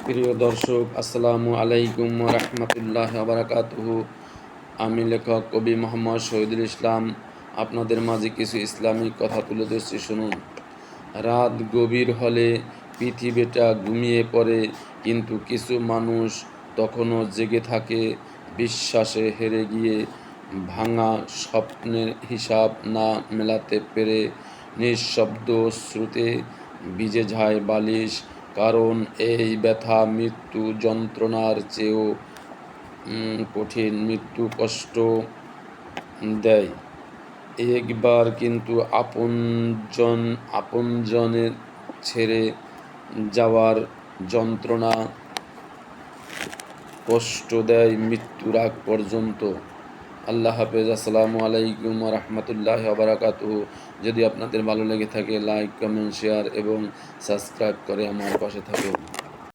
প্রিয় দর্শক, আসসালামু আলাইকুম ওয়া রাহমাতুল্লাহি ওয়া বারাকাতুহু। আমি লেখক কবি মোহাম্মদ শহীদুল ইসলাম আপনাদের মাঝে কিছু ইসলামিক কথা তুলে ধরছি, শুনুন। রাত গভীর হলে পৃথিবীটা ঘুমিয়ে পড়ে, কিন্তু কিছু মানুষ তখনও জেগে থাকে, বিশ্বাসে হেরে গিয়ে। ভাঙা স্বপ্নের হিসাব না মেলাতে পেরে নিঃশব্দ স্রোতে ভিজে যায় বালিশ। কারণ এই ব্যথা মৃত্যু যন্ত্রণার চেয়েও কঠিন। মৃত্যু কষ্ট দেয় একবার, কিন্তু আপনজনের ছেড়ে যাওয়ার যন্ত্রণা কষ্ট দেয় মৃত্যুর আগ পর্যন্ত। আল্লাহ হাফেজ। আসসালামু আলাইকুম ওয়া রাহমাতুল্লাহি ওয়া বারাকাতুহু। যদি আপনাদের ভালো লেগে থাকে, লাইক, কমেন্ট, শেয়ার এবং সাবস্ক্রাইব করে আমার পাশে থাকুন।